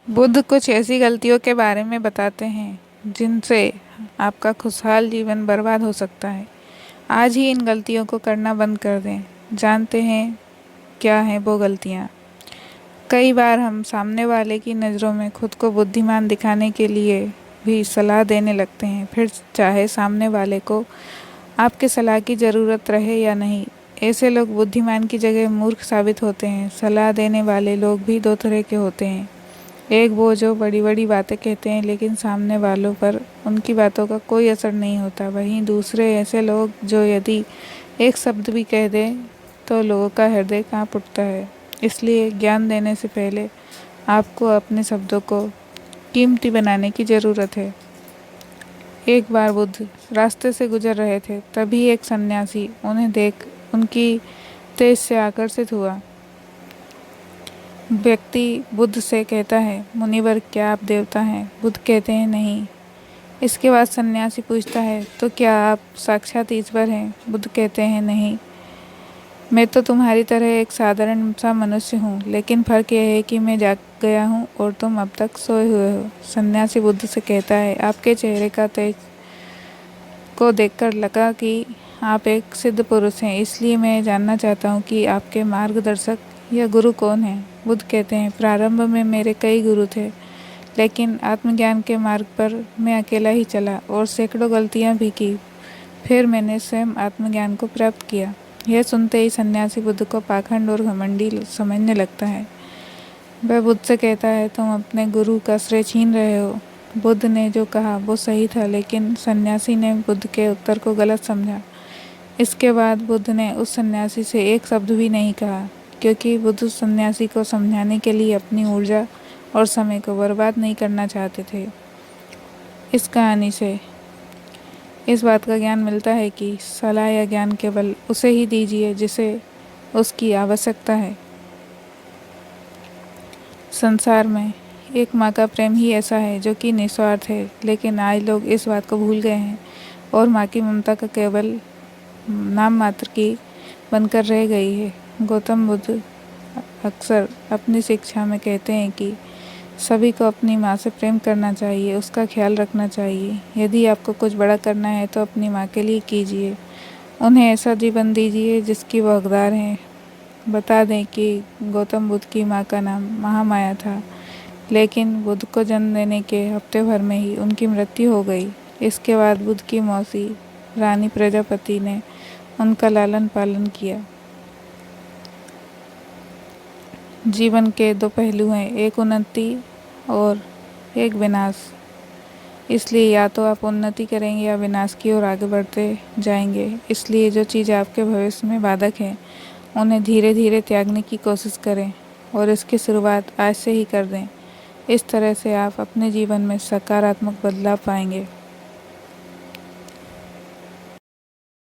बुद्ध कुछ ऐसी गलतियों के बारे में बताते हैं जिनसे आपका खुशहाल जीवन बर्बाद हो सकता है। आज ही इन गलतियों को करना बंद कर दें। जानते हैं क्या हैं वो गलतियाँ? कई बार हम सामने वाले की नज़रों में खुद को बुद्धिमान दिखाने के लिए भी सलाह देने लगते हैं, फिर चाहे सामने वाले को आपके सलाह की ज़रूरत रहे या नहीं। ऐसे लोग बुद्धिमान की जगह मूर्ख साबित होते हैं। सलाह देने वाले लोग भी दो तरह के होते हैं। एक वो जो बड़ी बड़ी बातें कहते हैं लेकिन सामने वालों पर उनकी बातों का कोई असर नहीं होता। वहीं दूसरे ऐसे लोग जो यदि एक शब्द भी कह दें तो लोगों का हृदय कांप उठता है। इसलिए ज्ञान देने से पहले आपको अपने शब्दों को कीमती बनाने की ज़रूरत है। एक बार बुद्ध रास्ते से गुजर रहे थे, तभी एक सन्यासी उन्हें देख उनकी तेज से आकर्षित हुआ। व्यक्ति बुद्ध से कहता है, मुनिवर क्या आप देवता हैं? बुद्ध कहते हैं नहीं। इसके बाद सन्यासी पूछता है, तो क्या आप साक्षात ईश्वर हैं? बुद्ध कहते हैं नहीं, मैं तो तुम्हारी तरह एक साधारण सा मनुष्य हूँ, लेकिन फ़र्क यह है कि मैं जाग गया हूँ और तुम अब तक सोए हुए हो। सन्यासी बुद्ध से कहता है, आपके चेहरे का तेज को देखकर लगा कि आप एक सिद्ध पुरुष हैं, इसलिए मैं जानना चाहता हूँ कि आपके मार्गदर्शक या गुरु कौन हैं? बुद्ध कहते हैं, प्रारंभ में मेरे कई गुरु थे, लेकिन आत्मज्ञान के मार्ग पर मैं अकेला ही चला और सैकड़ों गलतियाँ भी की। फिर मैंने स्वयं आत्मज्ञान को प्राप्त किया। यह सुनते ही सन्यासी बुद्ध को पाखंड और घमंडी समझने लगता है। वह बुद्ध से कहता है, तुम अपने गुरु का श्रेय छीन रहे हो। बुद्ध ने जो कहा वो सही था, लेकिन सन्यासी ने बुद्ध के उत्तर को गलत समझा। इसके बाद बुद्ध ने उस सन्यासी से एक शब्द भी नहीं कहा, क्योंकि बुद्ध सन्यासी को समझाने के लिए अपनी ऊर्जा और समय को बर्बाद नहीं करना चाहते थे। इस कहानी से इस बात का ज्ञान मिलता है कि सलाह या ज्ञान केवल उसे ही दीजिए जिसे उसकी आवश्यकता है। संसार में एक माँ का प्रेम ही ऐसा है जो कि निस्वार्थ है, लेकिन आज लोग इस बात को भूल गए हैं और माँ की ममता का केवल नाम मात्र की बनकर रह गई है। गौतम बुद्ध अक्सर अपनी शिक्षा में कहते हैं कि सभी को अपनी माँ से प्रेम करना चाहिए, उसका ख्याल रखना चाहिए। यदि आपको कुछ बड़ा करना है तो अपनी माँ के लिए कीजिए। उन्हें ऐसा जीवन दीजिए जिसकी वो हकदार हैं। बता दें कि गौतम बुद्ध की माँ का नाम महामाया था, लेकिन बुद्ध को जन्म देने के हफ्ते भर में ही उनकी मृत्यु हो गई। इसके बाद बुद्ध की मौसी रानी प्रजापति ने उनका लालन पालन किया। जीवन के दो पहलू हैं, एक उन्नति और एक विनाश। इसलिए या तो आप उन्नति करेंगे या विनाश की ओर आगे बढ़ते जाएंगे। इसलिए जो चीज़ आपके भविष्य में बाधक है उन्हें धीरे धीरे त्यागने की कोशिश करें और इसकी शुरुआत आज से ही कर दें। इस तरह से आप अपने जीवन में सकारात्मक बदलाव पाएंगे।